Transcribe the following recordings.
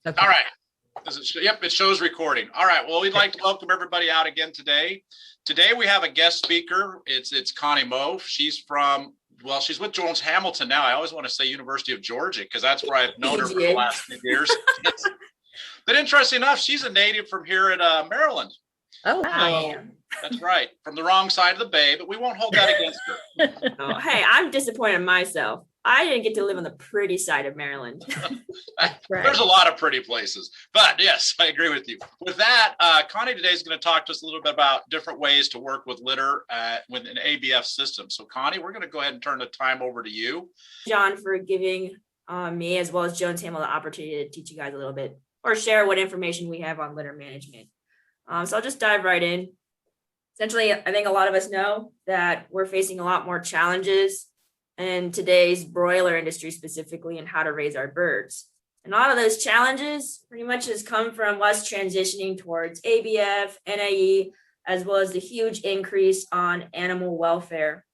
Okay. All right. Yep, it shows recording. All right. Well, we'd like to welcome everybody out again today. Today we have a guest speaker. It's Connie Mou. She's with Jones Hamilton now. I always want to say University of Georgia because that's where I've known her for the last few years. But interesting enough, she's a native from here at Maryland. Oh, I am. That's right. From the wrong side of the bay, but we won't hold that against her. Oh, hey, I'm disappointed in myself. I didn't get to live on the pretty side of Maryland. right. There's a lot of pretty places, but yes, I agree with you. With that, Connie today is going to talk to us a little bit about different ways to work with litter with an ABF system. So Connie, we're going to go ahead and turn the time over to you. John, for giving me as well as Jones Hamilton the opportunity to teach you guys a little bit or share what information we have on litter management. So I'll just dive right in. Essentially, I think a lot of us know that we're facing a lot more challenges in today's broiler industry specifically and how to raise our birds. And a lot of those challenges pretty much has come from us transitioning towards ABF, NAE, as well as the huge increase on animal welfare.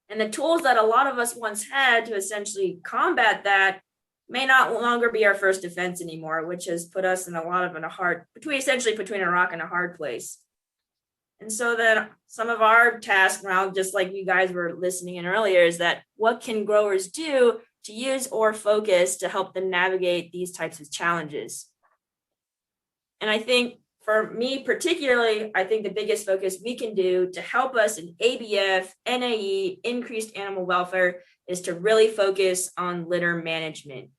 And the tools that a lot of us once had to essentially combat that may not longer be our first defense anymore, which has put us in a hard, between a rock and a hard place. And so then some of our tasks now, just like you guys were listening in earlier, is that what can growers do to use or focus to help them navigate these types of challenges? And I think for me particularly, I think the biggest focus we can do to help us in ABF, NAE, increased animal welfare is to really focus on litter management.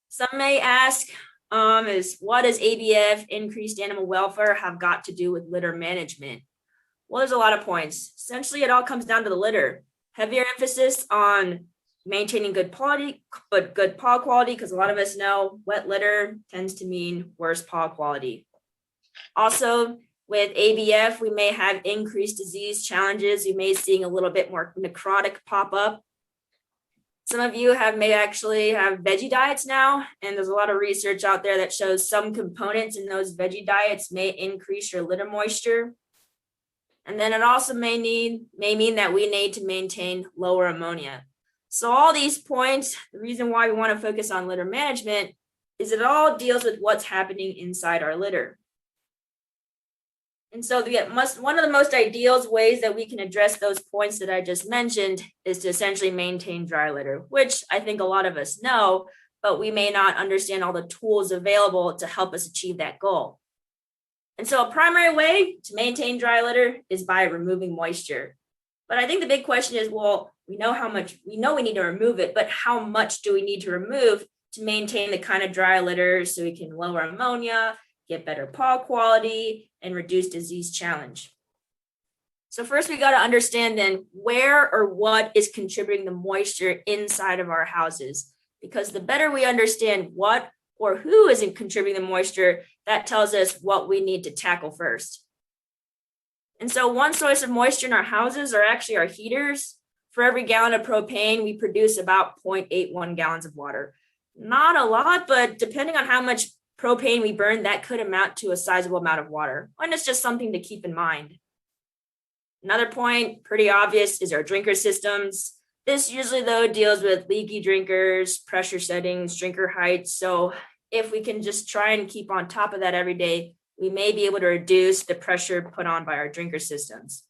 Some may ask, is what does ABF, increased animal welfare, have got to do with litter management? Well, there's a lot of points. Essentially, it all comes down to the litter. Heavier emphasis on maintaining good quality, but good paw quality, because a lot of us know wet litter tends to mean worse paw quality. Also, with ABF, we may have increased disease challenges. You may be seeing a little bit more necrotic pop up. Some of you may actually have veggie diets now, and there's a lot of research out there that shows some components in those veggie diets may increase your litter moisture. And then it also may mean that we need to maintain lower ammonia. So all these points, the reason why we want to focus on litter management is it all deals with what's happening inside our litter. And so one of the most ideal ways that we can address those points that I just mentioned is to essentially maintain dry litter, which I think a lot of us know, but we may not understand all the tools available to help us achieve that goal. And so a primary way to maintain dry litter is by removing moisture. But I think the big question is, well, we know we need to remove it, but how much do we need to remove to maintain the kind of dry litter so we can lower ammonia, get better paw quality, and reduce disease challenge? So first we got to understand then where or what is contributing the moisture inside of our houses, because the better we understand what or who isn't contributing the moisture, that tells us what we need to tackle first. And so one source of moisture in our houses are actually our heaters. For every gallon of propane, we produce about 0.81 gallons of water. Not a lot, but depending on how much propane we burn, that could amount to a sizable amount of water. And it's just something to keep in mind. Another point, pretty obvious, is our drinker systems. This usually, though, deals with leaky drinkers, pressure settings, drinker heights. So if we can just try and keep on top of that every day, we may be able to reduce the pressure put on by our drinker systems.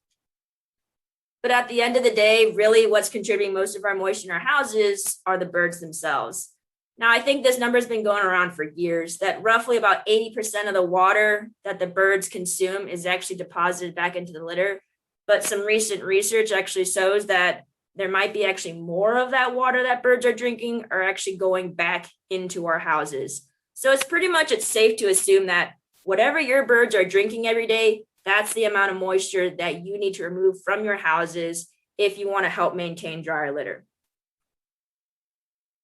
But at the end of the day, really what's contributing most of our moisture in our houses are the birds themselves. Now, I think this number has been going around for years, that roughly about 80% of the water that the birds consume is actually deposited back into the litter. But some recent research actually shows that there might be actually more of that water that birds are drinking are actually going back into our houses. So it's safe to assume that whatever your birds are drinking every day, that's the amount of moisture that you need to remove from your houses if you want to help maintain drier litter.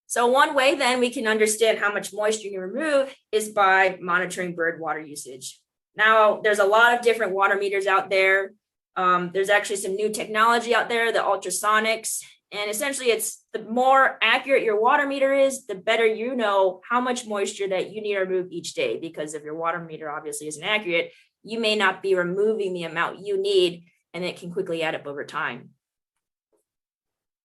So one way then we can understand how much moisture you remove is by monitoring bird water usage. Now, there's a lot of different water meters out there. There's actually some new technology out there, the ultrasonics, and essentially it's the more accurate your water meter is, the better you know how much moisture that you need to remove each day, because if your water meter obviously isn't accurate, you may not be removing the amount you need, and it can quickly add up over time.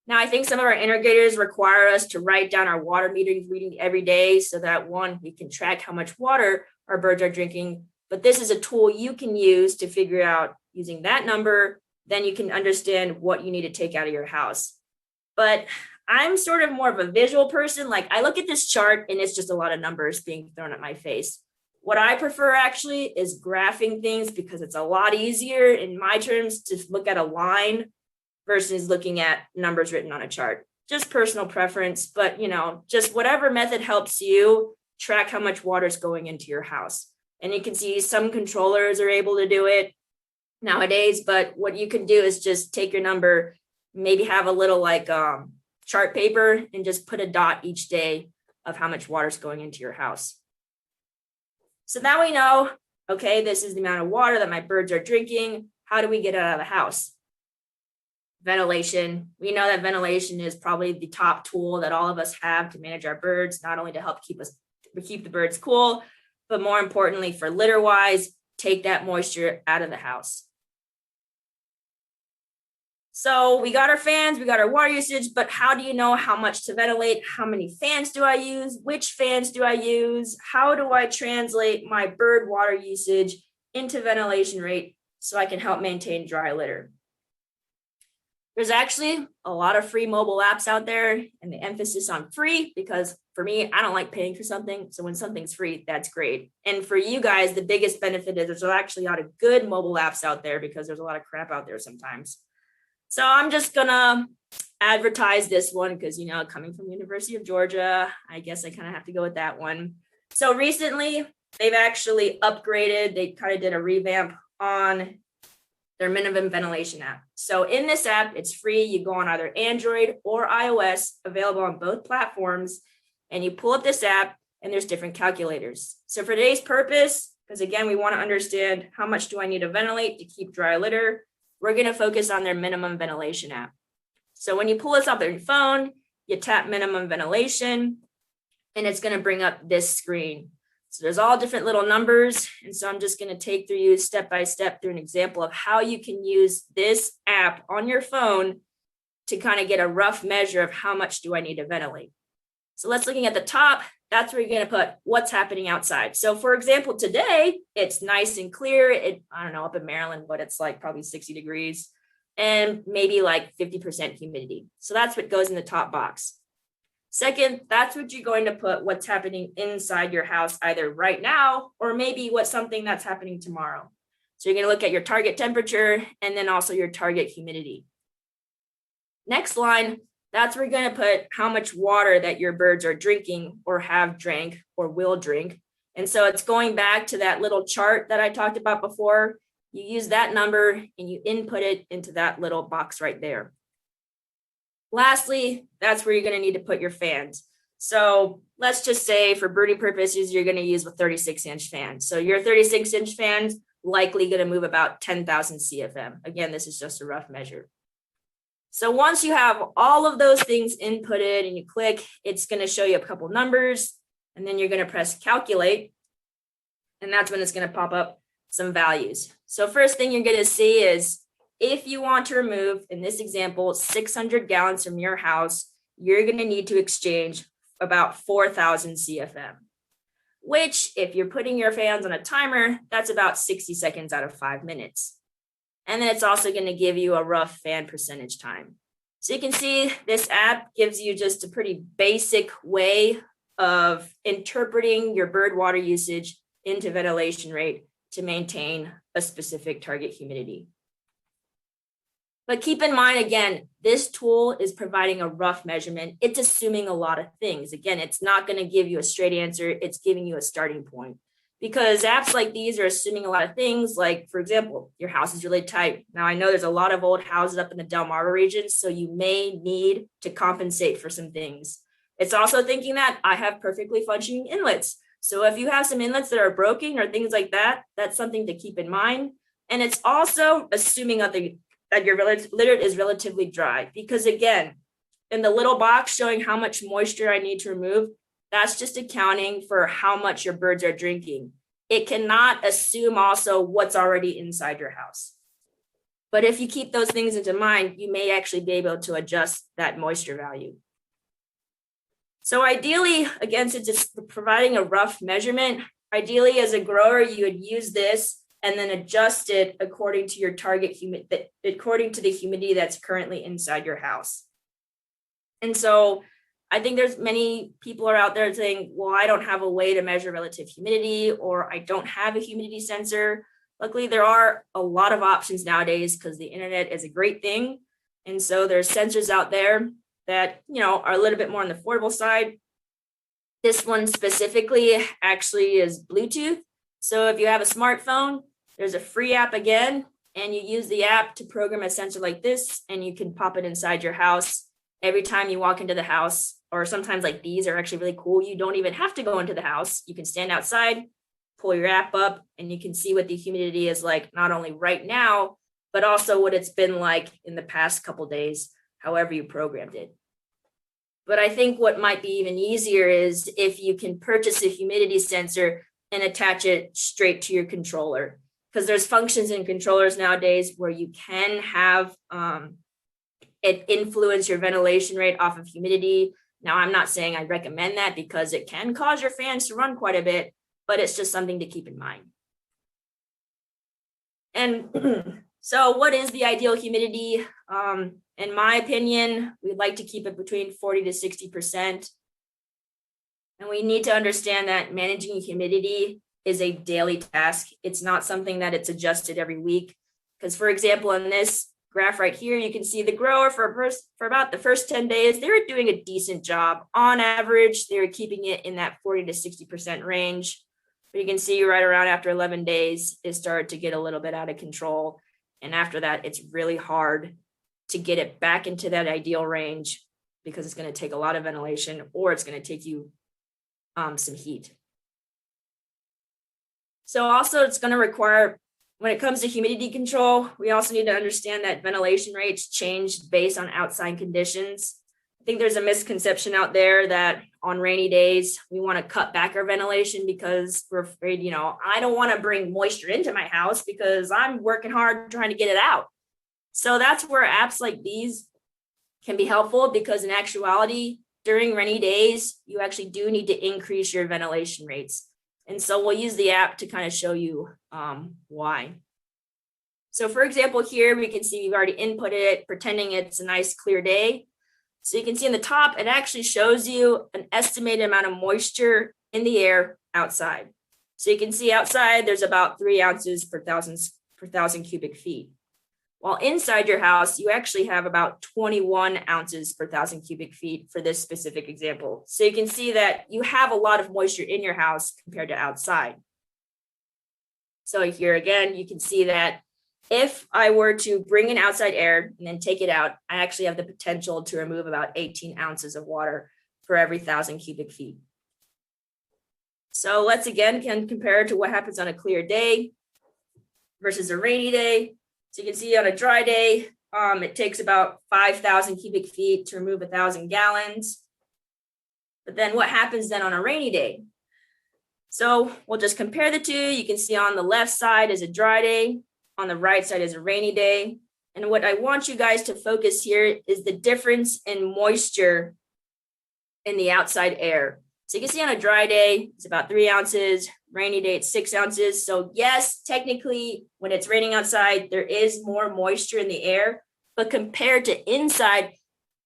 Now, I think some of our integrators require us to write down our water meter reading every day so that one, we can track how much water our birds are drinking. But this is a tool you can use to figure out using that number, then you can understand what you need to take out of your house. But I'm sort of more of a visual person. Like I look at this chart and it's just a lot of numbers being thrown at my face. What I prefer actually is graphing things because it's a lot easier in my terms to look at a line versus looking at numbers written on a chart. Just personal preference, but just whatever method helps you track how much water is going into your house. And you can see some controllers are able to do it nowadays, but what you can do is just take your number, maybe have a little chart paper and just put a dot each day of how much water is going into your house. So now we know, okay, this is the amount of water that my birds are drinking. How do we get it out of the house? Ventilation. We know that ventilation is probably the top tool that all of us have to manage our birds, not only to help keep the birds cool, but more importantly for litter wise, take that moisture out of the house. So we got our fans, we got our water usage, but how do you know how much to ventilate? How many fans do I use? Which fans do I use? How do I translate my bird water usage into ventilation rate so I can help maintain dry litter? There's actually a lot of free mobile apps out there, and the emphasis on free because for me, I don't like paying for something. So when something's free, that's great. And for you guys, the biggest benefit is there's actually a lot of good mobile apps out there because there's a lot of crap out there sometimes. So I'm just gonna advertise this one because, coming from University of Georgia, I guess I kind of have to go with that one. So recently, they've actually upgraded. They kind of did a revamp on their minimum ventilation app. So in this app, it's free. You go on either Android or iOS, available on both platforms, and you pull up this app and there's different calculators. So for today's purpose, because again, we want to understand how much do I need to ventilate to keep dry litter, we're going to focus on their minimum ventilation app. So when you pull this up on your phone, you tap minimum ventilation, and it's going to bring up this screen. So there's all different little numbers. And so I'm just going to take you step by step through an example of how you can use this app on your phone to kind of get a rough measure of how much do I need to ventilate. So let's looking at the top, that's where you're going to put what's happening outside. So for example, today it's nice and clear. I don't know, up in Maryland, what it's like, probably 60 degrees and maybe like 50% humidity. So that's what goes in the top box. Second, that's what you're going to put what's happening inside your house, either right now, or maybe what's something that's happening tomorrow. So you're going to look at your target temperature and then also your target humidity. Next line, that's where you're going to put how much water that your birds are drinking or have drank or will drink. And so it's going back to that little chart that I talked about before. You use that number and you input it into that little box right there. Lastly, that's where you're going to need to put your fans. So let's just say for birding purposes, you're going to use a 36-inch fan. So your 36-inch fan's likely going to move about 10,000 CFM. Again, this is just a rough measure. So once you have all of those things inputted and you click, it's going to show you a couple numbers, and then you're going to press calculate, and that's when it's going to pop up some values. So first thing you're going to see is if you want to remove, in this example, 600 gallons from your house, you're going to need to exchange about 4,000 CFM, which if you're putting your fans on a timer, that's about 60 seconds out of 5 minutes. And then it's also going to give you a rough fan percentage time. So you can see this app gives you just a pretty basic way of interpreting your bird water usage into ventilation rate to maintain a specific target humidity. But keep in mind, again, this tool is providing a rough measurement. It's assuming a lot of things. Again, it's not going to give you a straight answer. It's giving you a starting point. Because apps like these are assuming a lot of things, like, for example, your house is really tight. Now, I know there's a lot of old houses up in the Delmarva region, so you may need to compensate for some things. It's also thinking that I have perfectly functioning inlets. So if you have some inlets that are broken or things like that, that's something to keep in mind. And it's also assuming that your litter is relatively dry. Because again, in the little box showing how much moisture I need to remove, that's just accounting for how much your birds are drinking. It cannot assume also what's already inside your house. But if you keep those things into mind, you may actually be able to adjust that moisture value. So ideally, again, since it's providing a rough measurement, ideally as a grower, you would use this and then adjust it according to your target according to the humidity that's currently inside your house. And so I think there's many people are out there saying, well, I don't have a way to measure relative humidity, or I don't have a humidity sensor. Luckily, there are a lot of options nowadays because the internet is a great thing. And so there's sensors out there that, are a little bit more on the affordable side. This one specifically actually is Bluetooth. So if you have a smartphone, there's a free app again, and you use the app to program a sensor like this, and you can pop it inside your house every time you walk into the house. Or sometimes like these are actually really cool. You don't even have to go into the house. You can stand outside, pull your app up, and you can see what the humidity is like, not only right now, but also what it's been like in the past couple days, however you programmed it. But I think what might be even easier is if you can purchase a humidity sensor and attach it straight to your controller, because there's functions in controllers nowadays where you can have it influence your ventilation rate off of humidity. Now, I'm not saying I recommend that because it can cause your fans to run quite a bit, but it's just something to keep in mind. And so what is the ideal humidity? In my opinion, we'd like to keep it between 40 to 60%. And we need to understand that managing humidity is a daily task. It's not something that it's adjusted every week. Because for example, in this graph right here, you can see the grower for about the first 10 days, they were doing a decent job. On average, they were keeping it in that 40 to 60% range. But you can see right around after 11 days, it started to get a little bit out of control. And after that, it's really hard to get it back into that ideal range because it's going to take a lot of ventilation, or it's going to take you some heat. So also it's going to require, when it comes to humidity control, we also need to understand that ventilation rates change based on outside conditions. I think there's a misconception out there that on rainy days, we want to cut back our ventilation because we're afraid, I don't want to bring moisture into my house because I'm working hard trying to get it out. So that's where apps like these can be helpful, because in actuality, during rainy days, you actually do need to increase your ventilation rates. And so we'll use the app to kind of show you why. So for example, here we can see we've already inputted it, pretending it's a nice clear day. So you can see in the top, it actually shows you an estimated amount of moisture in the air outside. So you can see outside, there's about 3 ounces per thousand cubic feet. While inside your house, you actually have about 21 ounces per thousand cubic feet for this specific example. So you can see that you have a lot of moisture in your house compared to outside. So here again, you can see that if I were to bring in outside air and then take it out, I actually have the potential to remove about 18 ounces of water for every 1,000 cubic feet. So let's again compare it to what happens on a clear day versus a rainy day. So you can see on a dry day, it takes about 5,000 cubic feet to remove 1,000 gallons. But then what happens then on a rainy day? So we'll just compare the two. You can see on the left side is a dry day, on the right side is a rainy day. And what I want you guys to focus here is the difference in moisture in the outside air. So you can see on a dry day, it's about 3 ounces, rainy day, it's 6 ounces. So yes, technically when it's raining outside, there is more moisture in the air, but compared to inside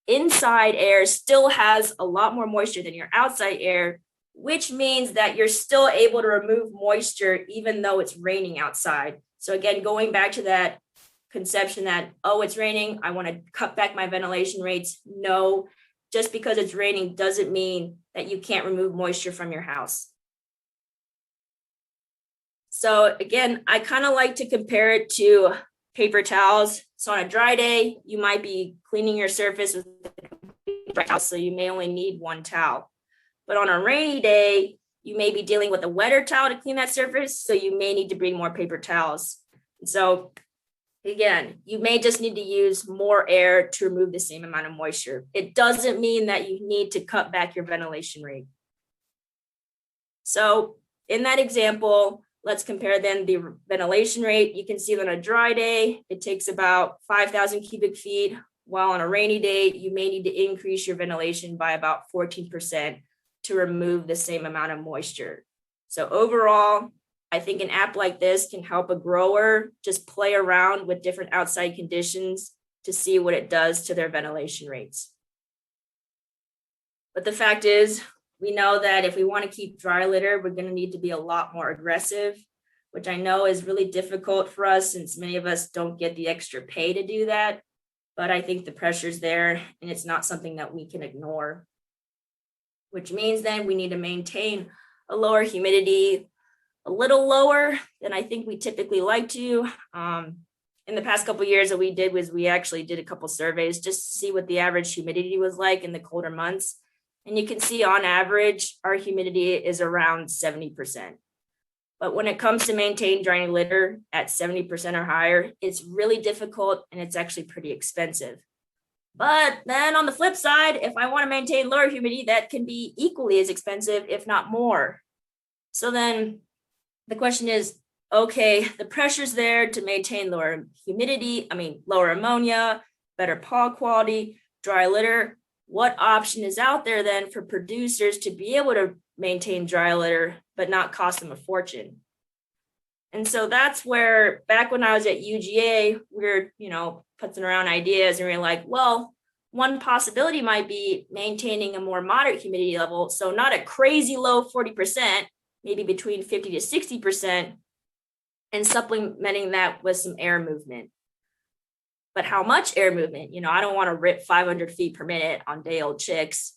air still has a lot more moisture than your outside air, which means that you're still able to remove moisture even though it's raining outside. So again, going back to that conception that, oh, it's raining, I want to cut back my ventilation rates. No, just because it's raining doesn't mean that you can't remove moisture from your house. So again, I kind of like to compare it to paper towels. So on a dry day, you might be cleaning your surface with a dry towel, so you may only need 1 towel. But on a rainy day, you may be dealing with a wetter towel to clean that surface, so you may need to bring more paper towels. And so again, you may just need to use more air to remove the same amount of moisture. It doesn't mean that you need to cut back your ventilation rate. So in that example, let's compare then the ventilation rate. You can see that on a dry day, it takes about 5,000 cubic feet, while on a rainy day, you may need to increase your ventilation by about 14% to remove the same amount of moisture. So overall, I think an app like this can help a grower just play around with different outside conditions to see what it does to their ventilation rates. But the fact is, we know that if we want to keep dry litter, we're going to need to be a lot more aggressive, which I know is really difficult for us since many of us don't get the extra pay to do that. But I think the pressure's there and it's not something that we can ignore, which means then we need to maintain a lower humidity, a little lower than I think we typically like to. In the past couple of years, what we did was we actually did a couple surveys just to see what the average humidity was like in the colder months. And you can see on average, our humidity is around 70%. But when it comes to maintain drying litter at 70% or higher, it's really difficult and it's actually pretty expensive. But then on the flip side, if I want to maintain lower humidity, that can be equally as expensive, if not more. So then the question is, okay, the pressure's there to maintain lower humidity, lower ammonia, better pod quality, dry litter. What option is out there then for producers to be able to maintain dry litter, but not cost them a fortune? And so that's where, back when I was at UGA, we were, putzing around ideas and we were like, well, one possibility might be maintaining a more moderate humidity level. So not a crazy low 40%, maybe between 50 to 60%, and supplementing that with some air movement. But how much air movement? I don't want to rip 500 feet per minute on day old chicks.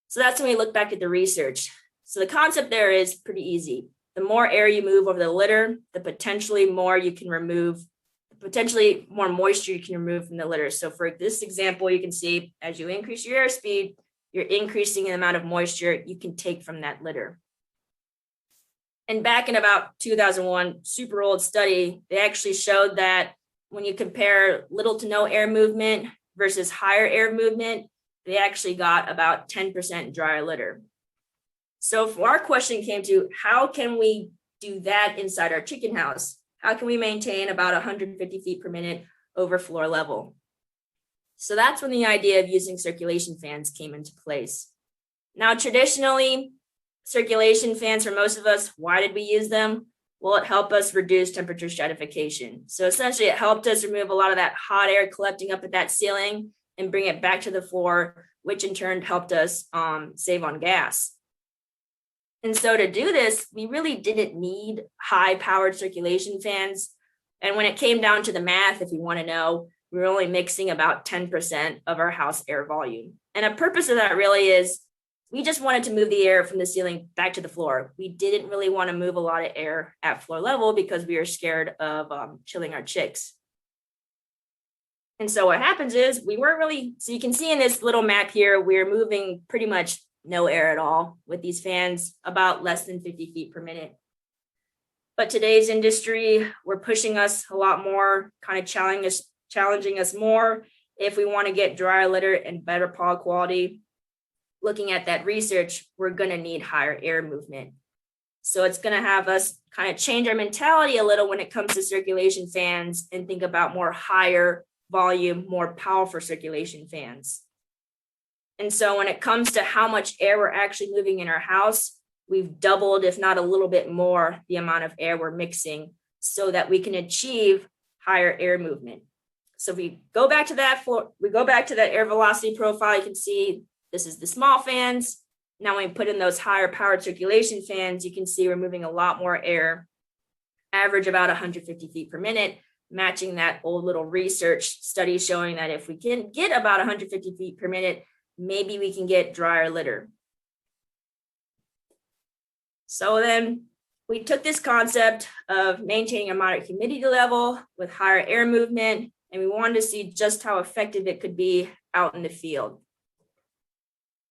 So that's when we look back at the research. So the concept there is pretty easy. The more air you move over the litter, the potentially more moisture you can remove from the litter. So for this example, you can see as you increase your airspeed, you're increasing the amount of moisture you can take from that litter. And back in about 2001, super old study, they actually showed that when you compare little to no air movement versus higher air movement, they actually got about 10% drier litter. So if our question came to, how can we do that inside our chicken house? How can we maintain about 150 feet per minute over floor level? So that's when the idea of using circulation fans came into place. Now, traditionally, circulation fans for most of us, why did we use them? Well, it helped us reduce temperature stratification. So essentially, it helped us remove a lot of that hot air collecting up at that ceiling and bring it back to the floor, which in turn helped us save on gas. And so to do this, we really didn't need high-powered circulation fans. And when it came down to the math, if you want to know, we were only mixing about 10% of our house air volume. And the purpose of that really is we just wanted to move the air from the ceiling back to the floor. We didn't really want to move a lot of air at floor level because we were scared of chilling our chicks. And so what happens is so you can see in this little map here, we're moving pretty much no air at all with these fans, about less than 50 feet per minute. But today's industry, we're pushing us a lot more, kind of challenging us more if we want to get drier litter and better pod quality. Looking at that research, we're going to need higher air movement. So it's going to have us kind of change our mentality a little when it comes to circulation fans and think about more higher volume, more powerful circulation fans. And so when it comes to how much air we're actually moving in our house, we've doubled, if not a little bit more, the amount of air we're mixing so that we can achieve higher air movement. So if we go back to that air velocity profile, you can see this is the small fans. Now when we put in those higher powered circulation fans, you can see we're moving a lot more air, average about 150 feet per minute, matching that old little research study showing that if we can get about 150 feet per minute, maybe we can get drier litter. So then we took this concept of maintaining a moderate humidity level with higher air movement, and we wanted to see just how effective it could be out in the field.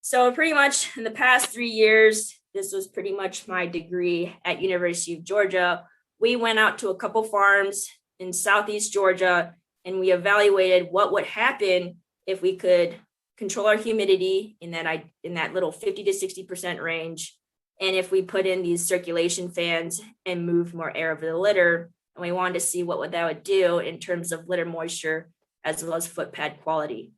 So pretty much in the past 3 years, this was pretty much my degree at University of Georgia. We went out to a couple farms in Southeast Georgia, and we evaluated what would happen if we could control our humidity in that little 50 to 60% range And if we put in these circulation fans and move more air over the litter, and we wanted to see what that would do in terms of litter moisture as well as foot pad quality.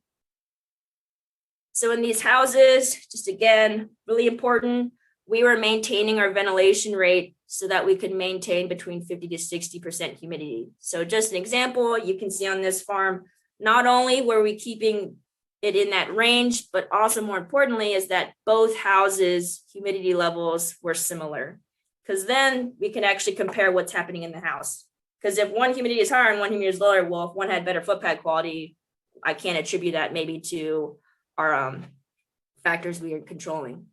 So in these houses, just again, really important, we were maintaining our ventilation rate so that we could maintain between 50 to 60% humidity. So just an example, you can see on this farm, not only were we keeping it in that range, but also more importantly is that both houses' humidity levels were similar, because then we can actually compare what's happening in the house. Because if one humidity is higher and one humidity is lower, well, if one had better foot pad quality, I can't attribute that maybe to our factors we are controlling.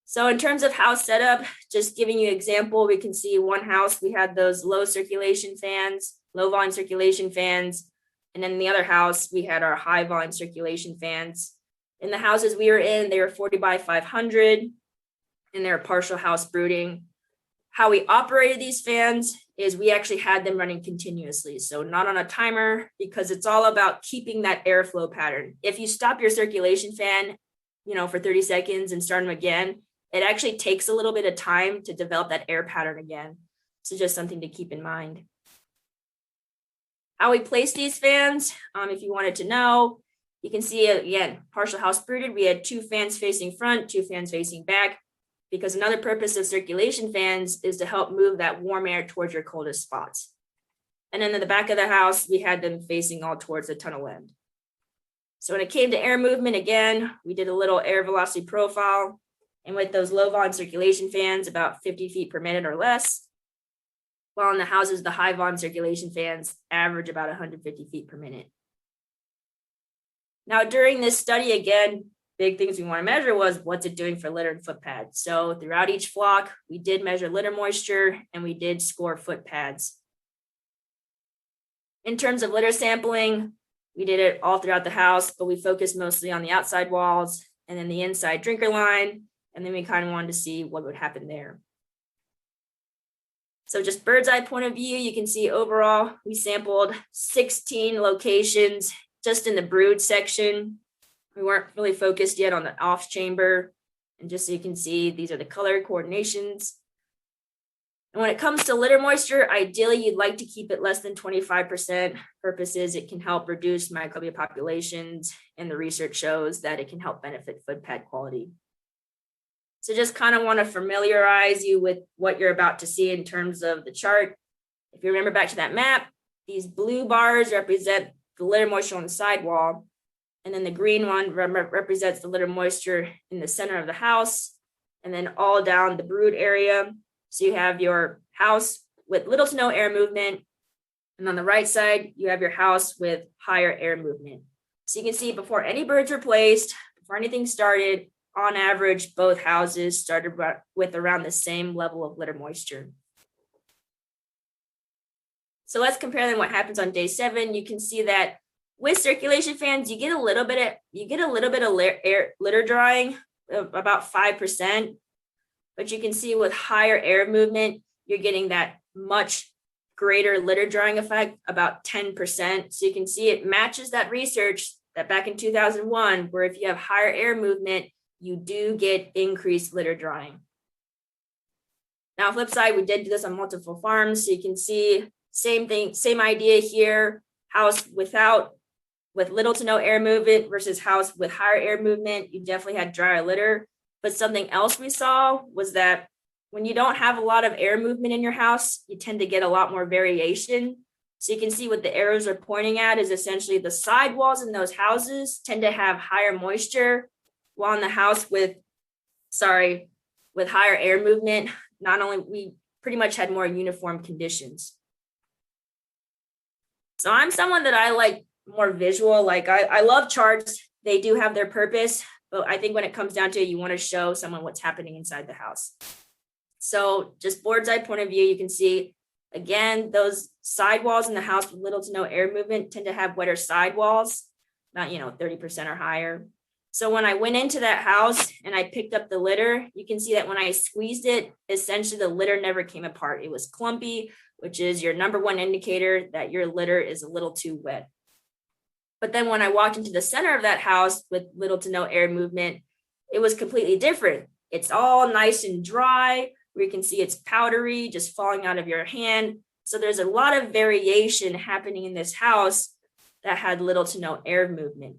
So in terms of house setup, just giving you an example, we can see one house, we had those low circulation fans, low volume circulation fans. And then in the other house, we had our high volume circulation fans. In the houses we were in, they were 40 by 500 and they're partial house brooding. How we operated these fans is we actually had them running continuously. So not on a timer, because it's all about keeping that airflow pattern. If you stop your circulation fan, for 30 seconds and start them again, it actually takes a little bit of time to develop that air pattern again. So just something to keep in mind. How we place these fans, if you wanted to know, you can see again, partial house brooded. We had 2 fans facing front, 2 fans facing back, because another purpose of circulation fans is to help move that warm air towards your coldest spots. And then in the back of the house, we had them facing all towards the tunnel end. So when it came to air movement, again, we did a little air velocity profile. And with those low volume circulation fans, about 50 feet per minute or less. While in the houses, the high volume circulation fans average about 150 feet per minute. Now, during this study, again, big things we want to measure was what's it doing for litter and foot pads. So throughout each flock, we did measure litter moisture and we did score foot pads. In terms of litter sampling, we did it all throughout the house, but we focused mostly on the outside walls and then the inside drinker line. And then we kind of wanted to see what would happen there. So just bird's eye point of view, you can see overall, we sampled 16 locations just in the brood section. We weren't really focused yet on the off chamber. And just so you can see, these are the color coordinations. And when it comes to litter moisture, ideally, you'd like to keep it less than 25%. Purposes, it can help reduce microbial populations, and the research shows that it can help benefit foot pad quality. So just kind of want to familiarize you with what you're about to see in terms of the chart. If you remember back to that map, these blue bars represent the litter moisture on the sidewall. And then the green one represents the litter moisture in the center of the house. And then all down the brood area. So you have your house with little to no air movement. And on the right side, you have your house with higher air movement. So you can see before any birds were placed, before anything started, on average, both houses started with around the same level of litter moisture. So let's compare them what happens on day 7. You can see that with circulation fans, you get a little bit of litter drying, about 5%. But you can see with higher air movement, you're getting that much greater litter drying effect, about 10%. So you can see it matches that research that back in 2001, where if you have higher air movement, you do get increased litter drying. Now, flip side, we did do this on multiple farms. So you can see same thing, same idea here. House with little to no air movement versus house with higher air movement. You definitely had drier litter. But something else we saw was that when you don't have a lot of air movement in your house, you tend to get a lot more variation. So you can see what the arrows are pointing at is essentially the sidewalls in those houses tend to have higher moisture, while in the house with higher air movement, we pretty much had more uniform conditions. So I'm someone that I like more visual, I love charts. They do have their purpose, but I think when it comes down to it, you want to show someone what's happening inside the house. So just bird's eye point of view, you can see, again, those sidewalls in the house with little to no air movement tend to have wetter sidewalls, about 30% or higher. So when I went into that house and I picked up the litter, you can see that when I squeezed it, essentially the litter never came apart. It was clumpy, which is your number one indicator that your litter is a little too wet. But then when I walked into the center of that house with little to no air movement, it was completely different. It's all nice and dry, where you can see it's powdery, just falling out of your hand. So there's a lot of variation happening in this house that had little to no air movement.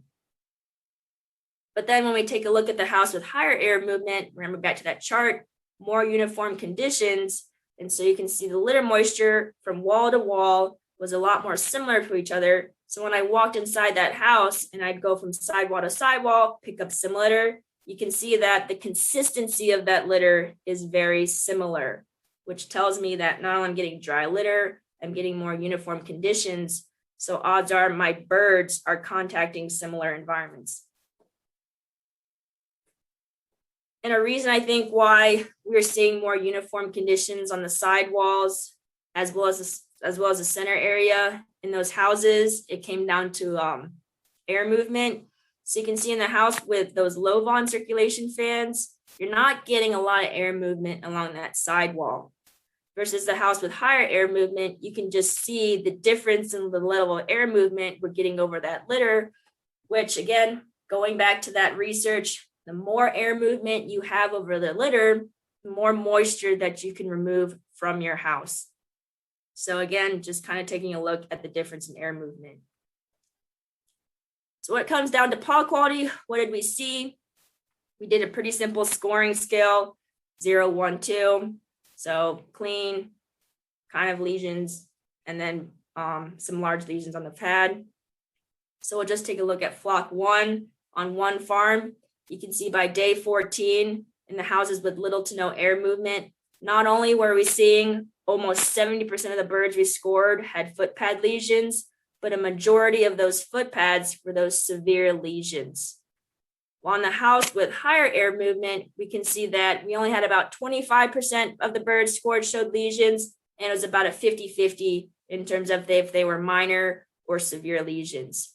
But then when we take a look at the house with higher air movement, remember back to that chart, more uniform conditions. And so you can see the litter moisture from wall to wall was a lot more similar to each other. So when I walked inside that house and I'd go from sidewall to sidewall, pick up some litter, you can see that the consistency of that litter is very similar, which tells me that not only I'm getting dry litter, I'm getting more uniform conditions. So odds are my birds are contacting similar environments. And a reason I think why we're seeing more uniform conditions on the sidewalls, as well as the center area in those houses, it came down to air movement. So you can see in the house with those low Von circulation fans, you're not getting a lot of air movement along that sidewall. Versus the house with higher air movement, you can just see the difference in the level of air movement we're getting over that litter, which again, going back to that research, the more air movement you have over the litter, the more moisture that you can remove from your house. So again, just kind of taking a look at the difference in air movement. So when it comes down to paw quality, what did we see? We did a pretty simple scoring scale, 0, 1, 2. So clean, kind of lesions, and then some large lesions on the pad. So we'll just take a look at flock 1 on one farm. You can see by day 14 in the houses with little to no air movement, not only were we seeing almost 70% of the birds we scored had foot pad lesions, but a majority of those foot pads were those severe lesions. While in the house with higher air movement, we can see that we only had about 25% of the birds scored showed lesions, and it was about a 50-50 in terms of if they were minor or severe lesions.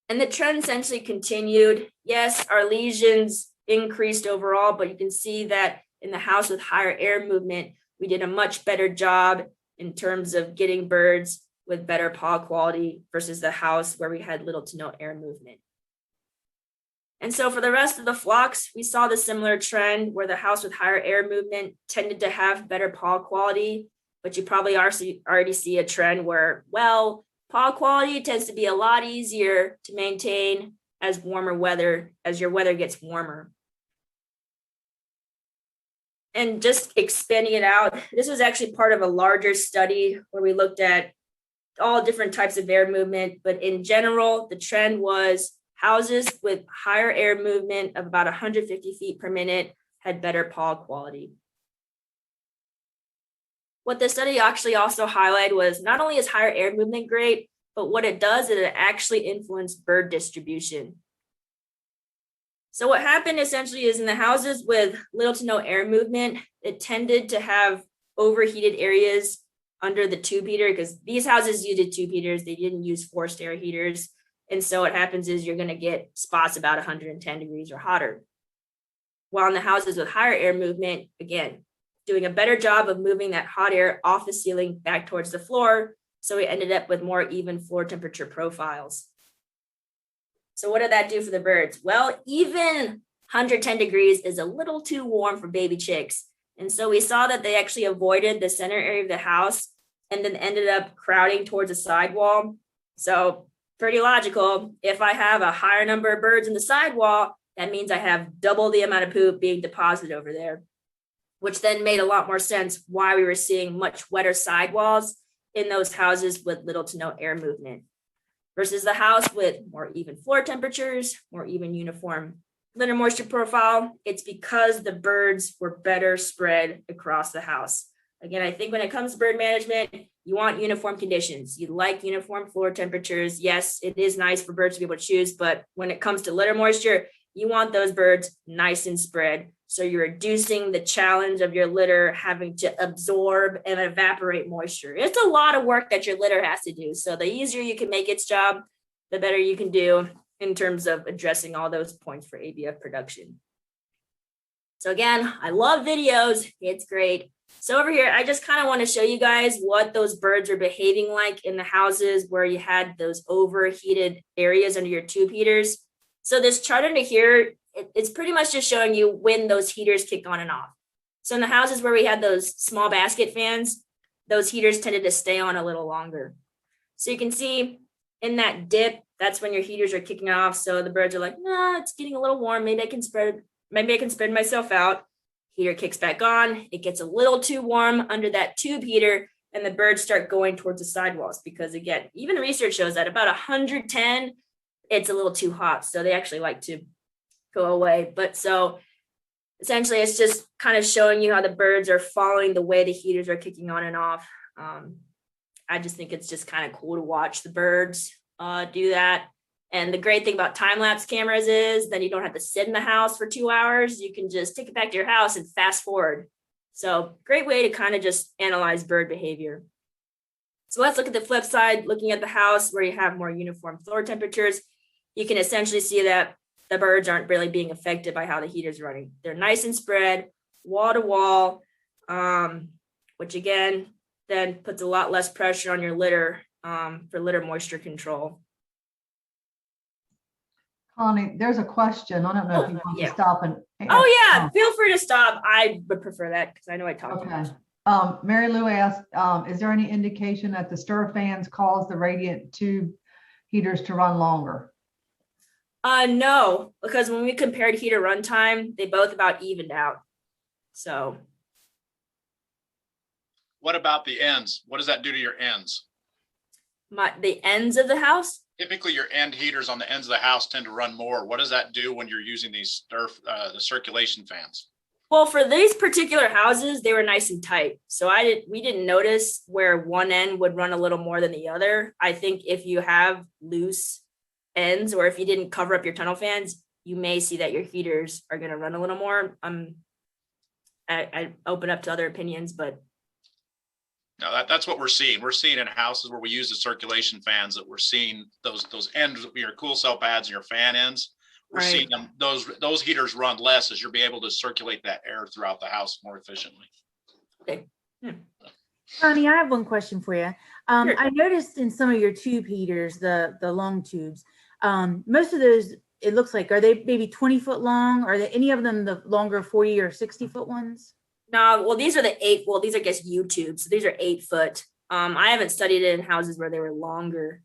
And the trend essentially continued. Yes, our lesions increased overall, but you can see that in the house with higher air movement, we did a much better job in terms of getting birds with better paw quality versus the house where we had little to no air movement. And so for the rest of the flocks, we saw the similar trend where the house with higher air movement tended to have better paw quality, but you probably already see a trend where, well, paw quality tends to be a lot easier to maintain as your weather gets warmer. And just expanding it out, this was actually part of a larger study where we looked at all different types of air movement, but in general, the trend was houses with higher air movement of about 150 feet per minute had better paw quality. What the study actually also highlighted was not only is higher air movement great, but what it does is it actually influenced bird distribution. So what happened essentially is in the houses with little to no air movement, it tended to have overheated areas under the tube heater because these houses used tube heaters. They didn't use forced air heaters. And so what happens is you're going to get spots about 110 degrees or hotter. While in the houses with higher air movement, again, doing a better job of moving that hot air off the ceiling back towards the floor. So we ended up with more even floor temperature profiles. So what did that do for the birds? Well, even 110 degrees is a little too warm for baby chicks. And so we saw that they actually avoided the center area of the house and then ended up crowding towards the sidewall. So pretty logical. If I have a higher number of birds in the sidewall, that means I have double the amount of poop being deposited over there, which then made a lot more sense why we were seeing much wetter sidewalls in those houses with little to no air movement versus the house with more even floor temperatures, more even uniform litter moisture profile. It's because the birds were better spread across the house. Again, I think when it comes to bird management, you want uniform conditions. You like uniform floor temperatures. Yes, it is nice for birds to be able to choose, but when it comes to litter moisture, you want those birds nice and spread. So you're reducing the challenge of your litter having to absorb and evaporate moisture. It's a lot of work that your litter has to do. So the easier you can make its job, the better you can do in terms of addressing all those points for ABF production. So again, I love videos. It's great. So over here, I just kind of want to show you guys what those birds are behaving like in the houses where you had those overheated areas under your tube heaters. So this chart under here, it's pretty much just showing you when those heaters kick on and off. So in the houses where we had those small basket fans, those heaters tended to stay on a little longer. So you can see in that dip, that's when your heaters are kicking off. So the birds are like, nah, it's getting a little warm. Maybe I can spread myself out. Heater kicks back on. It gets a little too warm under that tube heater, and the birds start going towards the sidewalls because, again, even the research shows that about 110, it's a little too hot. So they actually like to go away. But so essentially, it's just kind of showing you how the birds are following the way the heaters are kicking on and off. I just think it's just kind of cool to watch the birds do that. And the great thing about time-lapse cameras is that you don't have to sit in the house for 2 hours. You can just take it back to your house and fast forward. So great way to kind of just analyze bird behavior. So let's look at the flip side, looking at the house where you have more uniform floor temperatures. You can essentially see that the birds aren't really being affected by how the heater's running. They're nice and spread, wall to wall, which again, then puts a lot less pressure on your litter for litter moisture control. Connie, there's a question. I don't know if you want to stop and. Oh yeah, feel free to stop. I would prefer that because I know I talked too much. Mary Lou asked, is there any indication that the stir fans cause the radiant tube heaters to run longer? No, because when we compared heater runtime, they both about evened out. So. What about the ends? What does that do to your ends? The ends of the house? Typically, your end heaters on the ends of the house tend to run more. What does that do when you're using these the circulation fans? Well, for these particular houses, they were nice and tight. So we didn't notice where one end would run a little more than the other. I think if you have loose ends or if you didn't cover up your tunnel fans, you may see that your heaters are going to run a little more. I open up to other opinions, but. No, that's what we're seeing. We're seeing in houses where we use the circulation fans that we're seeing those ends of your cool cell pads and your fan ends. We're seeing them, those heaters run less as you'll be able to circulate that air throughout the house more efficiently. Okay. Connie, I have one question for you. Sure. I noticed in some of your tube heaters, the long tubes, most of those, it looks like, are they maybe 20 foot long? Are there any of them the longer 40 or 60 foot ones? No, well, these are these are, I guess, YouTube. So these are 8 foot. I haven't studied it in houses where they were longer.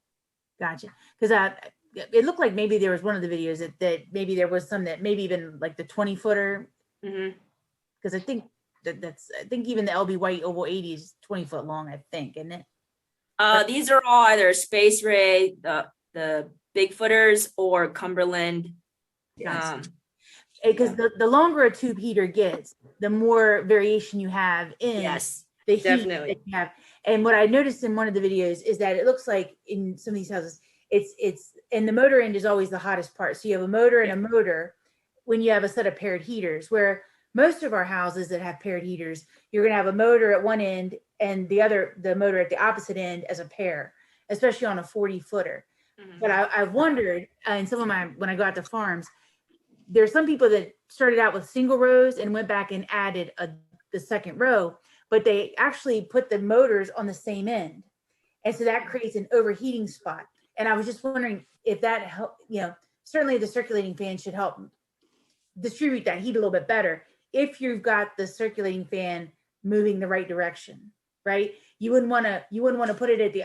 Gotcha. Because it looked like maybe there was one of the videos that maybe there was some that maybe even like the 20 footer. Because I think I think even the LB White Oval 80 is 20 foot long, I think, isn't it? These are all either Space Ray, the Bigfooters, or Cumberland. Yes. Because the longer a tube heater gets, the more variation you have in the heat definitely that you have. And what I noticed in one of the videos is that it looks like in some of these houses, it's and the motor end is always the hottest part. So you have a motor and a motor when you have a set of paired heaters, where most of our houses that have paired heaters, you're going to have a motor at one end and the motor at the opposite end as a pair, especially on a 40 footer. But I wondered, and when I go out to farms, there's some people that started out with single rows and went back and added the second row, but they actually put the motors on the same end. And so that creates an overheating spot. And I was just wondering if that help, certainly the circulating fan should help distribute that heat a little bit better. If you've got the circulating fan moving the right direction, right? You wouldn't want to put it at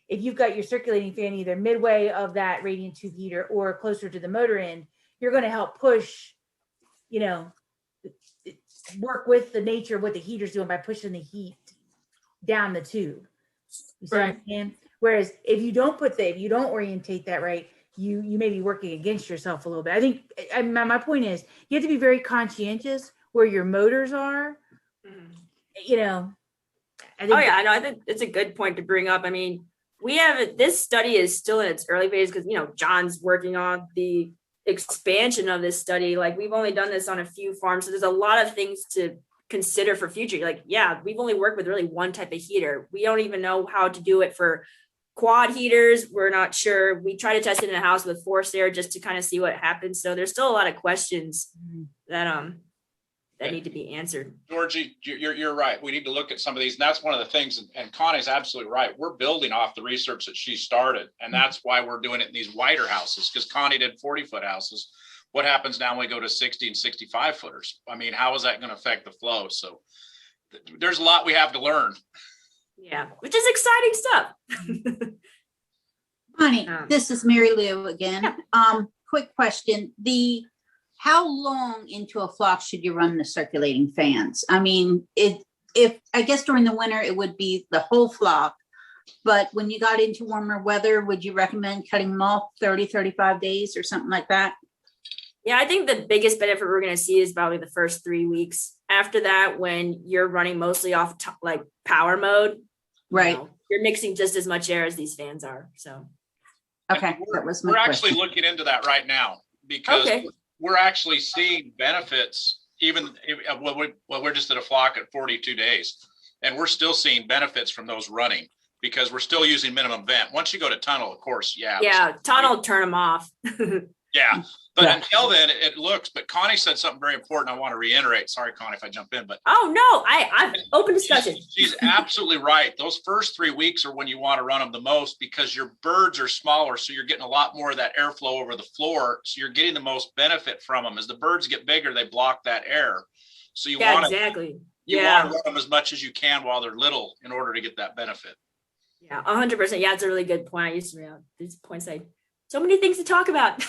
if you've got your circulating fan either midway of that radiant tube heater or closer to the motor end, you're going to help push, work with the nature of what the heater's doing by pushing the heat down the tube. You see what I'm saying? Whereas if you don't orientate that right, you may be working against yourself a little bit. I think my point is you have to be very conscientious where your motors are. I think it's a good point to bring up. I mean, this study is still in its early phase because John's working on the expansion of this study. Like, we've only done this on a few farms, so there's a lot of things to consider for future. We've only worked with really one type of heater. We don't even know how to do it for quad heaters. We're not sure. We try to test it in a house with forced air just to kind of see what happens. So there's still a lot of questions that need to be answered. Georgie, you're right. We need to look at some of these. And that's one of the things, and Connie's absolutely right. We're building off the research that she started. And that's why we're doing it in these wider houses, because Connie did 40-foot houses. What happens now when we go to 60 and 65 footers? I mean, how is that going to affect the flow? So there's a lot we have to learn. Yeah, which is exciting stuff. Connie, this is Mary Lou again. Quick question. How long into a flock should you run the circulating fans? I mean, if I guess during the winter, it would be the whole flock. But when you got into warmer weather, would you recommend cutting them off 30, 35 days or something like that? Yeah, I think the biggest benefit we're going to see is probably the first 3 weeks. After that, when you're running mostly off like power mode, Right. You're mixing just as much air as these fans are. So, okay, that was my We're question. actually looking into that right now because we're actually seeing benefits. Even we're just at a flock at 42 days, and we're still seeing benefits from those running because we're still using minimum vent. Once you go to tunnel, of course, tunnel, turn them off. Yeah. But until then, it looks, but Connie said something very important I want to reiterate. Sorry, Connie, if I jump in, but. Oh, no, I'm open discussion. She's absolutely right. Those first 3 weeks are when you want to run them the most because your birds are smaller. So you're getting a lot more of that airflow over the floor. So you're getting the most benefit from them. As the birds get bigger, they block that air. So you want to, exactly. You want to run them as much as you can while they're little in order to get that benefit. Yeah, 100%. Yeah, it's a really good point. I used to read these points. So many things to talk about.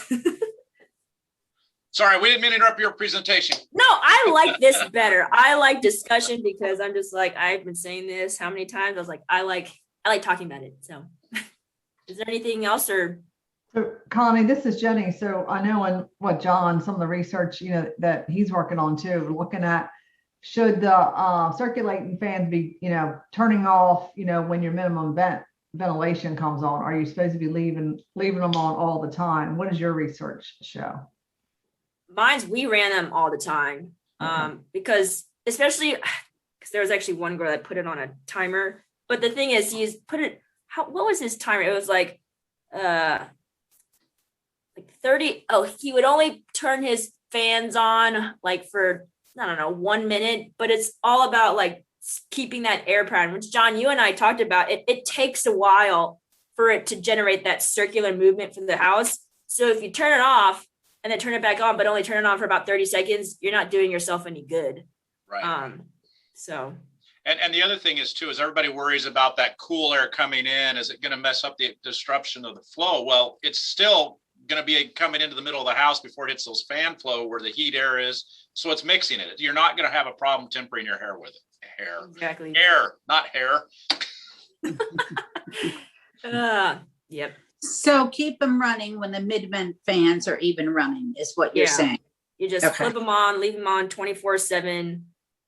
Sorry, we didn't mean to interrupt your presentation. No, I like this better. I like discussion because I'm just like, I've been saying this how many times. I was like, I like talking about it. So is there anything else or? So Connie, this is Jenny. So I know John, some of the research, that he's working on too, looking at should the circulating fans be, turning off, when your minimum ventilation comes on? Are you supposed to be leaving them on all the time? What does your research show? We ran them all the time. Because especially because there was actually one girl that put it on a timer. But the thing is, what was his timer? It was like 30. Oh, he would only turn his fans on like for, I don't know, 1 minute, but it's all about like keeping that air pattern, which John, you and I talked about. It takes a while for it to generate that circular movement from the house. So if you turn it off and then turn it back on, but only turn it on for about 30 seconds, you're not doing yourself any good. Right. So. And the other thing is too, is everybody worries about that cool air coming in. Is it going to mess up the disruption of the flow? Well, it's still going to be coming into the middle of the house before it hits those fan flow where the heat air is. So it's mixing it. You're not going to have a problem tempering your hair with it. Hair. Exactly. Air, not hair. Yep. So keep them running when the mid-vent fans are even running is what you're saying. You just flip them on, leave them on 24/7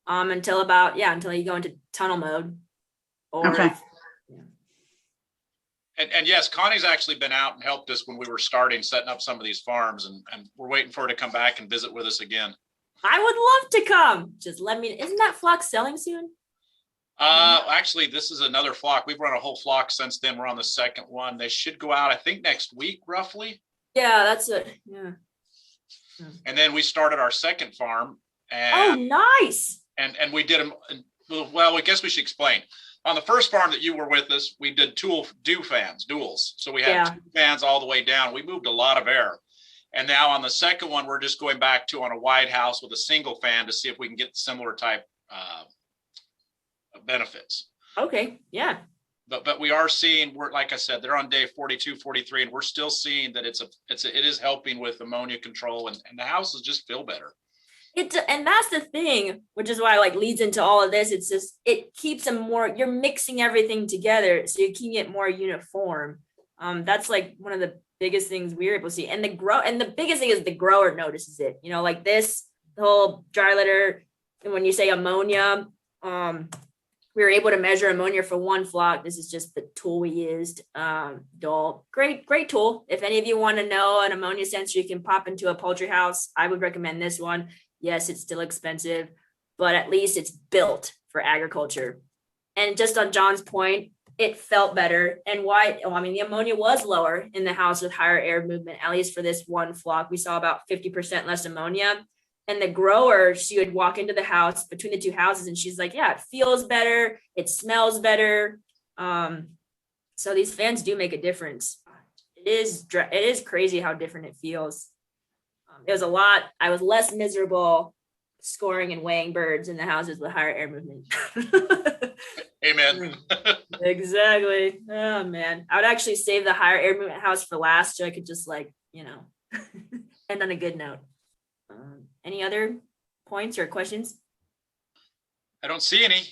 until you go into tunnel mode. And yes, Connie's actually been out and helped us when we were setting up some of these farms, and we're waiting for her to come back and visit with us again. I would love to come. Just let me. Isn't that flock selling soon? Actually, this is another flock. We've run a whole flock since then. We're on the second one. They should go out, I think, next week, roughly. Yeah, that's it. Yeah. And then we started our second farm. And, nice. And we did them. Well, I guess we should explain. On the first farm that you were with us, we did duals. So we had 2 fans all the way down. We moved a lot of air. And now on the second one, we're just going back to on a wide house with a single fan to see if we can get similar type benefits. Okay. Yeah. But we are seeing, like I said, they're on day 42, 43, and we're still seeing that it is helping with ammonia control, and the houses just feel better. And that's the thing, which is why leads into all of this. It's just, it keeps them more, you're mixing everything together so you can get more uniform. That's one of the biggest things we're able to see. And the biggest thing is the grower notices it, like this, the whole dry litter. And when you say ammonia, we were able to measure ammonia for 1 flock. This is just the tool we used. Great tool. If any of you want to know an ammonia sensor you can pop into a poultry house, I would recommend this one. Yes, it's still expensive, but at least it's built for agriculture. And just on John's point, it felt better. And why? The ammonia was lower in the house with higher air movement, at least for this 1 flock. We saw about 50% less ammonia. And the grower, she would walk into the house between the 2 houses and she's like, yeah, it feels better. It smells better. So these fans do make a difference. It is crazy how different it feels. It was a lot. I was less miserable scoring and weighing birds in the houses with higher air movement. Amen. Exactly. Oh man, I would actually save the higher air movement house for last, so I could just end on a good note. Any other points or questions? I don't see any.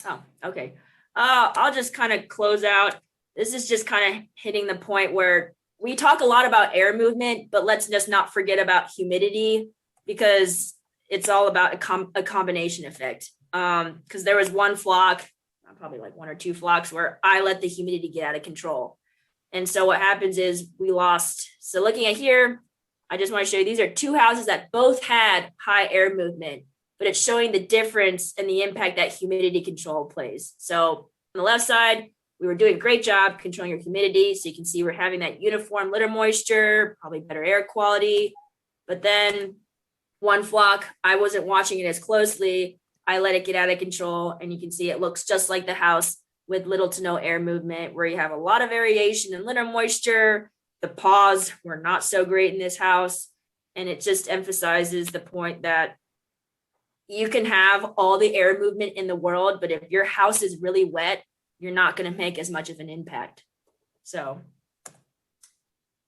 Oh, okay. I'll just kind of close out. This is just kind of hitting the point where we talk a lot about air movement, but let's just not forget about humidity, because it's all about a combination effect. Because there was one flock, probably like one or two flocks, where I let the humidity get out of control. And so what happens is we lost. So looking at here, I just want to show you, these are two houses that both had high air movement, but it's showing the difference and the impact that humidity control plays. So on the left side, we were doing a great job controlling your humidity. So you can see we're having that uniform litter moisture, probably better air quality. But then one flock, I wasn't watching it as closely. I let it get out of control, and you can see it looks just like the house with little to no air movement, where you have a lot of variation in litter moisture. The paws were not so great in this house. And it just emphasizes the point that you can have all the air movement in the world, but if your house is really wet, you're not going to make as much of an impact. So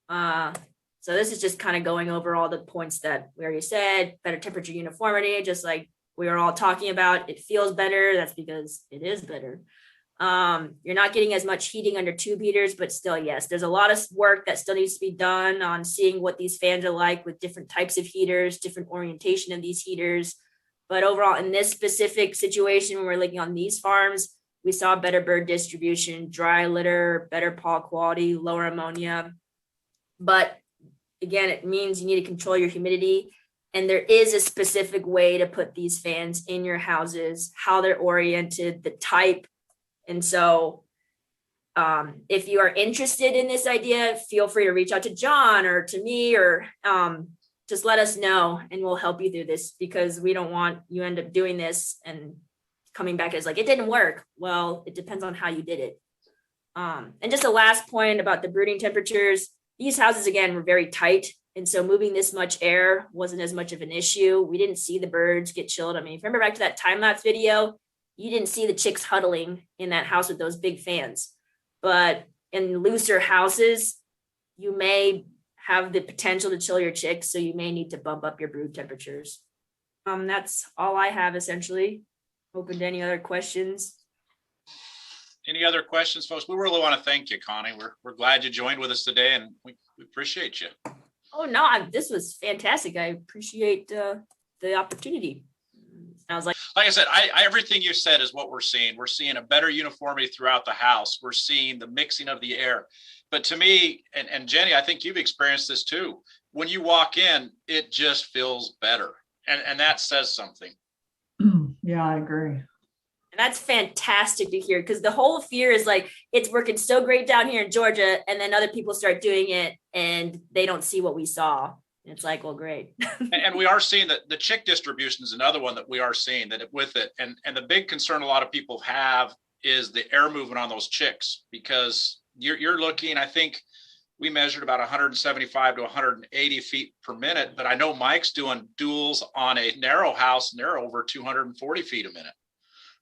this is just kind of going over all the points that we already said. Better temperature uniformity, just like we were all talking about. It feels better. That's because it is better. You're not getting as much heating under tube heaters, but still, yes, there's a lot of work that still needs to be done on seeing what these fans are like with different types of heaters, different orientation of these heaters. But overall, in this specific situation, when we're looking on these farms, we saw better bird distribution, dry litter, better paw quality, lower ammonia. But again, it means you need to control your humidity. And there is a specific way to put these fans in your houses, how they're oriented, the type. And so if you are interested in this idea, feel free to reach out to John or to me, or just let us know and we'll help you through this, because we don't want you end up doing this and coming back as like, it didn't work. Well, it depends on how you did it. And just a last point about the brooding temperatures. These houses, again, were very tight. And so moving this much air wasn't as much of an issue. We didn't see the birds get chilled. I mean, if you remember back to that time-lapse video, you didn't see the chicks huddling in that house with those big fans. But in looser houses, you may have the potential to chill your chicks, so you may need to bump up your brood temperatures. That's all I have, essentially. Open to any other questions. Any other questions, folks? We really want to thank you, Connie. We're glad you joined with us today, and we appreciate you. Oh no, this was fantastic. I appreciate the opportunity. I was like I said, everything you said is what we're seeing. We're seeing a better uniformity throughout the house. We're seeing the mixing of the air. But to me, and Jenny, I think you've experienced this too. When you walk in, it just feels better. And that says something. Yeah, I agree. And that's fantastic to hear, because the whole fear is like, it's working so great down here in Georgia, and then other people start doing it and they don't see what we saw. And it's like, well, great. And we are seeing that the chick distribution is another one that we are seeing that with it. And the big concern a lot of people have is the air movement on those chicks, because you're looking, I think we measured about 175 to 180 feet per minute, but I know Mike's doing duels on a narrow house, and they're over 240 feet a minute.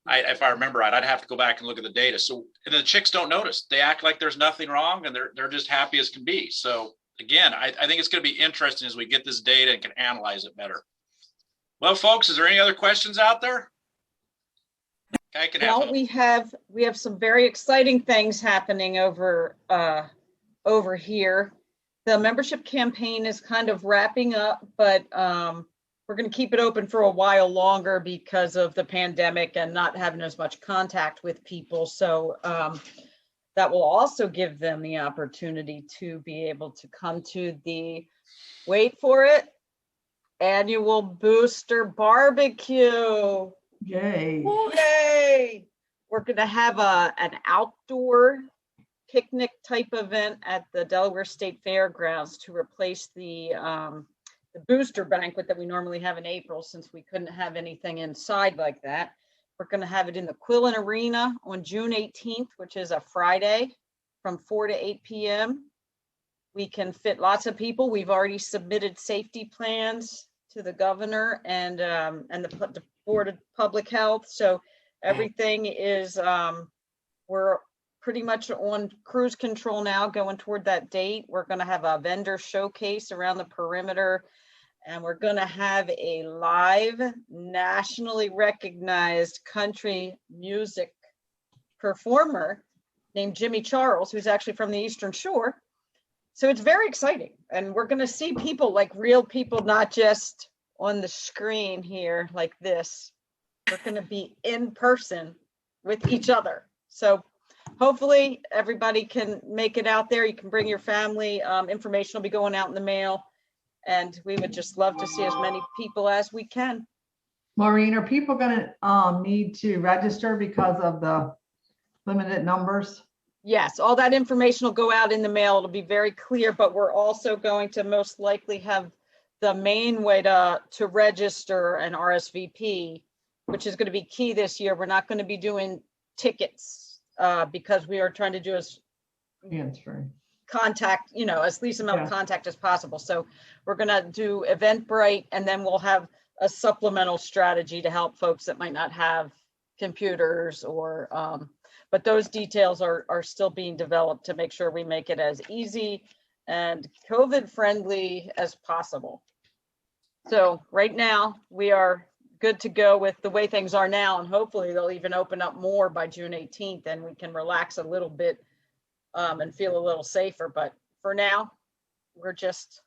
If I remember right, I'd have to go back and look at the data. So, and the chicks don't notice. They act like there's nothing wrong, and they're just happy as can be. So again, I think it's going to be interesting as we get this data and can analyze it better. Well, folks, is there any other questions out there? Well, we have some very exciting things happening over here. The membership campaign is kind of wrapping up, but we're going to keep it open for a while longer because of the pandemic and not having as much contact with people. So that will also give them the opportunity to be able to come to the, wait for it, annual Booster Barbecue. Yay. Yay! We're going to have an outdoor picnic type event at the Delaware State Fairgrounds to replace the booster banquet that we normally have in April, since we couldn't have anything inside like that. We're going to have it in the Quillen Arena on June 18th, which is a Friday, from 4 to 8 p.m. we can fit lots of people. We've already submitted safety plans to the governor and the Board of Public Health. So everything is, we're pretty much on cruise control now, going toward that date. We're going to have a vendor showcase around the perimeter, and we're going to have a live, nationally recognized country music performer named Jimmy Charles, who's actually from the Eastern Shore. So it's very exciting. And we're going to see people, like real people, not just on the screen here like this. We're going to be in person with each other. So hopefully everybody can make it out there. You can bring your family. Information will be going out in the mail. And we would just love to see as many people as we can. Maureen, are people going to need to register because of the limited numbers? Yes, all that information will go out in the mail. It'll be very clear, but we're also going to most likely have the main way to register an RSVP, which is going to be key this year. We're not going to be doing tickets because we are trying to do as contact, as least amount of contact as possible. So we're going to do Eventbrite, and then we'll have a supplemental strategy to help folks that might not have computers or but those details are still being developed to make sure we make it as easy and COVID friendly as possible. So right now we are good to go with the way things are now, and hopefully they'll even open up more by June 18th and we can relax a little bit and feel a little safer. But for now, we're just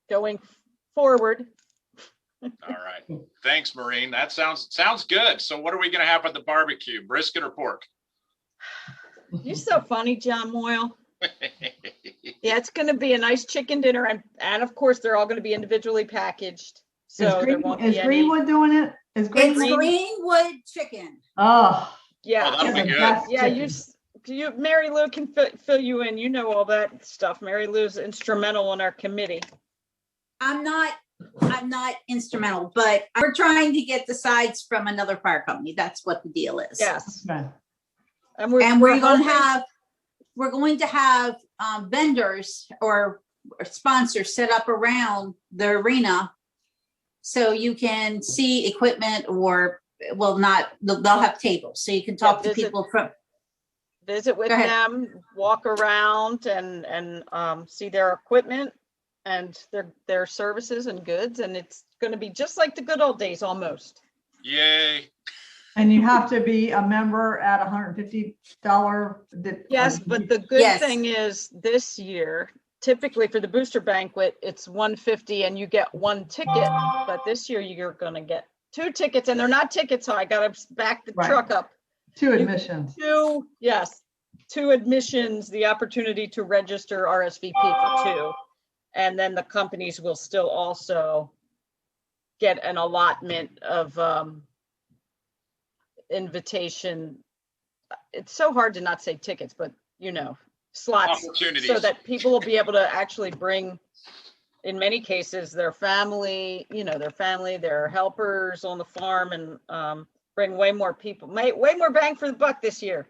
going forward. All right. Thanks, Maureen. That sounds good. So what are we going to have at the barbecue? Brisket or pork? You're so funny, John Moyle. Yeah, it's going to be a nice chicken dinner. And of course, they're all going to be individually packaged. So is Greenwood doing it? It's Greenwood chicken. Oh, yeah. Oh, that'll be good. Yeah, Mary Lou can fill you in. You know all that stuff. Mary Lou's instrumental on our committee. I'm not instrumental, but we're trying to get the sides from another fire company. That's what the deal is. Yes. okay. And we're going to have vendors or sponsors set up around the arena so you can see equipment or they'll have tables so you can talk to people from visit with them, walk around and see their equipment and their services and goods, and it's going to be just like the good old days almost. Yay. And you have to be a member at $150. Yes, but the good thing is this year, typically for the booster banquet, it's $150 and you get one ticket. But this year you're going to get 2 tickets, and they're not tickets. So I got to back the truck up. 2 admissions. 2 admissions, the opportunity to register RSVP for 2. And then the companies will still also get an allotment of invitation. It's so hard to not say tickets, but slots, so that people will be able to actually bring, in many cases, their family, their helpers on the farm, and bring way more people, way more bang for the buck this year.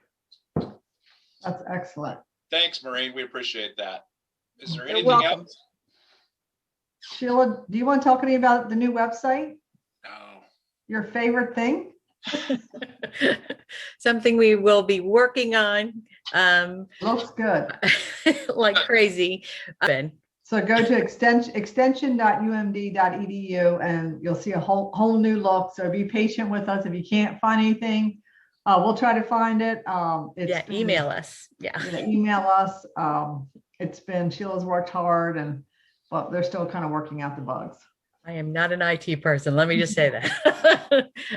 That's excellent. Thanks, Maureen. We appreciate that. Is there You're anything welcome. else? Sheila, do you want to talk to me about the new website? No. Your favorite thing? Something we will be working on Looks good. like crazy. So go to extension.umd.edu and you'll see a whole new look. So be patient with us. If you can't find anything, we'll try to find it. Email us. Email us. Sheila's worked hard, but they're still kind of working out the bugs. I am not an IT person. Let me just say that.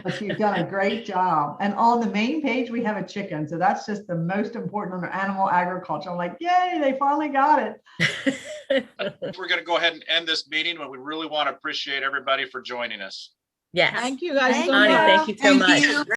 But you've done a great job. And on the main page, we have a chicken. So that's just the most important under animal agriculture. I'm like, yay, they finally got it. We're going to go ahead and end this meeting, but we really want to appreciate everybody for joining us. Yes. Thank you guys so Connie, much. thank you so much.